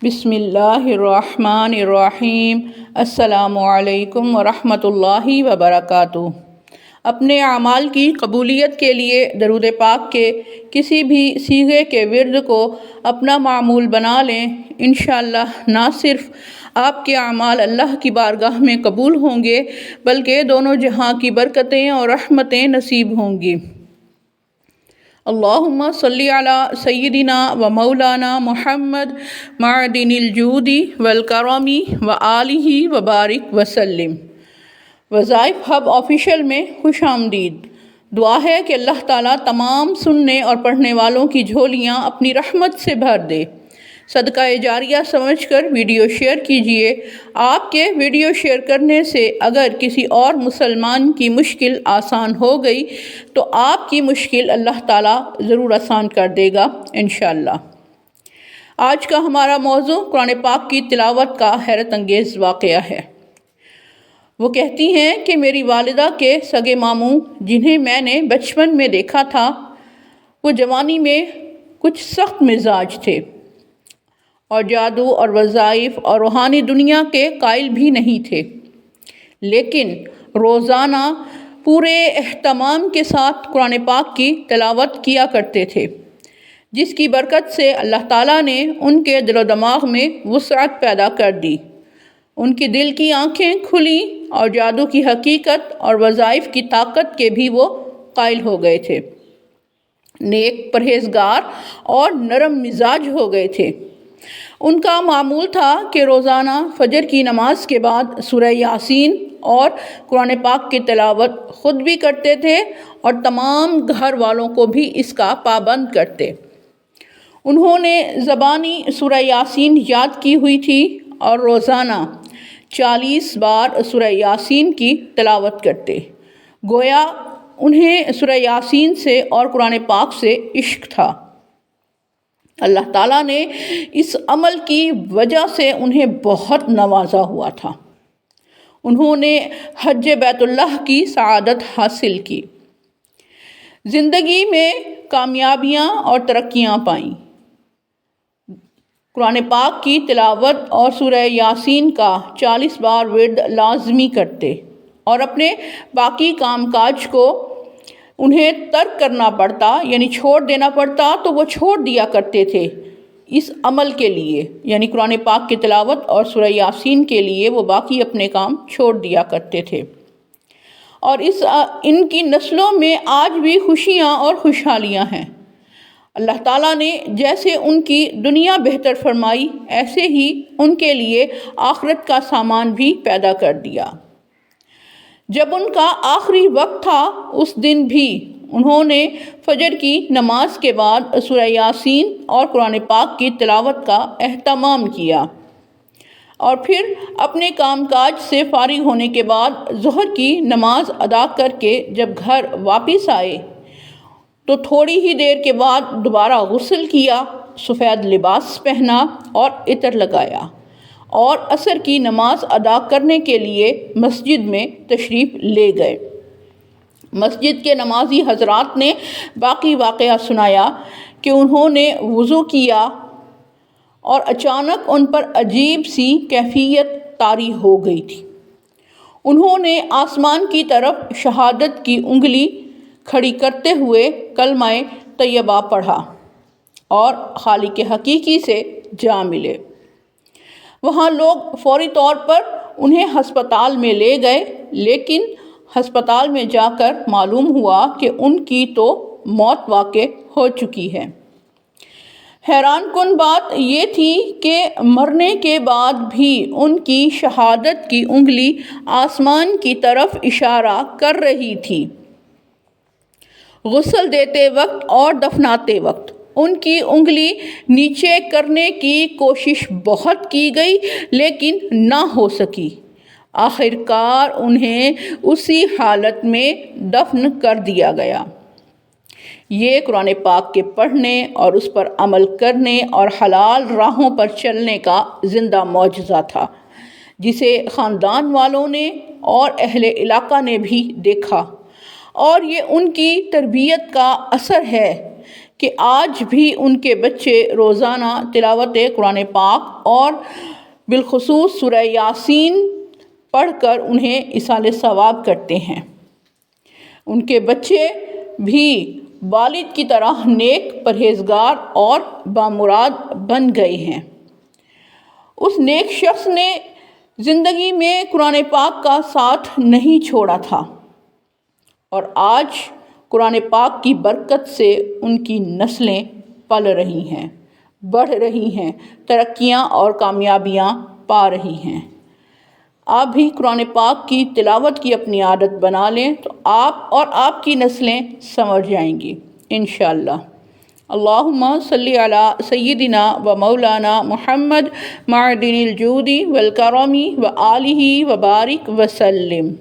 بسم اللہ الرحمن الرحیم۔ السلام علیکم ورحمۃ اللہ وبرکاتہ۔ اپنے اعمال کی قبولیت کے لیے درود پاک کے کسی بھی صیغے کے ورد کو اپنا معمول بنا لیں۔ انشاءاللہ نہ صرف آپ کے اعمال اللہ کی بارگاہ میں قبول ہوں گے بلکہ دونوں جہاں کی برکتیں اور رحمتیں نصیب ہوں گی۔ اللہم صلی علی سیدنا و مولانا محمد معدن الجود والکرم و آلہ وبارک وسلم۔ وظائف ہب آفیشیل میں خوش آمدید۔ دعا ہے کہ اللہ تعالیٰ تمام سننے اور پڑھنے والوں کی جھولیاں اپنی رحمت سے بھر دے۔ صدقہ جاریہ سمجھ کر ویڈیو شیئر کیجئے۔ آپ کے ویڈیو شیئر کرنے سے اگر کسی اور مسلمان کی مشکل آسان ہو گئی تو آپ کی مشکل اللہ تعالیٰ ضرور آسان کر دے گا انشاءاللہ۔ آج کا ہمارا موضوع قرآن پاک کی تلاوت کا حیرت انگیز واقعہ ہے۔ وہ کہتی ہیں کہ میری والدہ کے سگے ماموں جنہیں میں نے بچپن میں دیکھا تھا، وہ جوانی میں کچھ سخت مزاج تھے اور جادو اور وظائف اور روحانی دنیا کے قائل بھی نہیں تھے، لیکن روزانہ پورے اہتمام کے ساتھ قرآن پاک کی تلاوت کیا کرتے تھے، جس کی برکت سے اللہ تعالیٰ نے ان کے دل و دماغ میں وسعت پیدا کر دی۔ ان کی دل کی آنکھیں کھلیں اور جادو کی حقیقت اور وظائف کی طاقت کے بھی وہ قائل ہو گئے تھے۔ نیک، پرہیزگار اور نرم مزاج ہو گئے تھے۔ ان کا معمول تھا کہ روزانہ فجر کی نماز کے بعد سورہ یاسین اور قرآن پاک کی تلاوت خود بھی کرتے تھے اور تمام گھر والوں کو بھی اس کا پابند کرتے۔ انہوں نے زبانی سورہ یاسین یاد کی ہوئی تھی اور روزانہ 40 بار سورہ یاسین کی تلاوت کرتے۔ گویا انہیں سورہ یاسین سے اور قرآن پاک سے عشق تھا۔ اللہ تعالیٰ نے اس عمل کی وجہ سے انہیں بہت نوازا ہوا تھا۔ انہوں نے حج بیت اللہ کی سعادت حاصل کی، زندگی میں کامیابیاں اور ترقیاں پائیں۔ قرآن پاک کی تلاوت اور سورہ یاسین کا 40 بار ورد لازمی کرتے اور اپنے باقی کام کاج کو انہیں ترک کرنا پڑتا، یعنی چھوڑ دینا پڑتا تو وہ چھوڑ دیا کرتے تھے اس عمل کے لیے، یعنی قرآن پاک کی تلاوت اور سورہ یاسین کے لیے وہ باقی اپنے کام چھوڑ دیا کرتے تھے۔ اور ان کی نسلوں میں آج بھی خوشیاں اور خوشحالیاں ہیں۔ اللہ تعالیٰ نے جیسے ان کی دنیا بہتر فرمائی، ایسے ہی ان کے لیے آخرت کا سامان بھی پیدا کر دیا۔ جب ان کا آخری وقت تھا اس دن بھی انہوں نے فجر کی نماز کے بعد سورہ یاسین اور قرآن پاک کی تلاوت کا اہتمام کیا، اور پھر اپنے کام کاج سے فارغ ہونے کے بعد ظہر کی نماز ادا کر کے جب گھر واپس آئے تو تھوڑی ہی دیر کے بعد دوبارہ غسل کیا، سفید لباس پہنا اور عطر لگایا اور عصر کی نماز ادا کرنے کے لیے مسجد میں تشریف لے گئے۔ مسجد کے نمازی حضرات نے باقی واقعہ سنایا کہ انہوں نے وضو کیا اور اچانک ان پر عجیب سی کیفیت طاری ہو گئی تھی۔ انہوں نے آسمان کی طرف شہادت کی انگلی کھڑی کرتے ہوئے کلمہ طیبہ پڑھا اور خالق حقیقی سے جا ملے۔ وہاں لوگ فوری طور پر انہیں ہسپتال میں لے گئے، لیکن ہسپتال میں جا کر معلوم ہوا کہ ان کی تو موت واقع ہو چکی ہے۔ حیران کن بات یہ تھی کہ مرنے کے بعد بھی ان کی شہادت کی انگلی آسمان کی طرف اشارہ کر رہی تھی۔ غسل دیتے وقت اور دفناتے وقت ان کی انگلی نیچے کرنے کی کوشش بہت کی گئی لیکن نہ ہو سکی۔ آخر کار انہیں اسی حالت میں دفن کر دیا گیا۔ یہ قرآن پاک کے پڑھنے اور اس پر عمل کرنے اور حلال راہوں پر چلنے کا زندہ معجزہ تھا، جسے خاندان والوں نے اور اہل علاقہ نے بھی دیکھا، اور یہ ان کی تربیت کا اثر ہے کہ آج بھی ان کے بچے روزانہ تلاوت قرآن پاک اور بالخصوص سورہ یاسین پڑھ کر انہیں ایصال ثواب کرتے ہیں۔ ان کے بچے بھی والد کی طرح نیک، پرہیزگار اور بامراد بن گئے ہیں۔ اس نیک شخص نے زندگی میں قرآن پاک کا ساتھ نہیں چھوڑا تھا، اور آج قرآن پاک کی برکت سے ان کی نسلیں پل رہی ہیں، بڑھ رہی ہیں، ترقیاں اور کامیابیاں پا رہی ہیں۔ آپ بھی قرآن پاک کی تلاوت کی اپنی عادت بنا لیں تو آپ اور آپ کی نسلیں سنور جائیں گی انشاءاللہ۔ اللہم صلی علی سیدنا و مولانا محمد معدن الجود والکرم و آلہ وبارک وسلم۔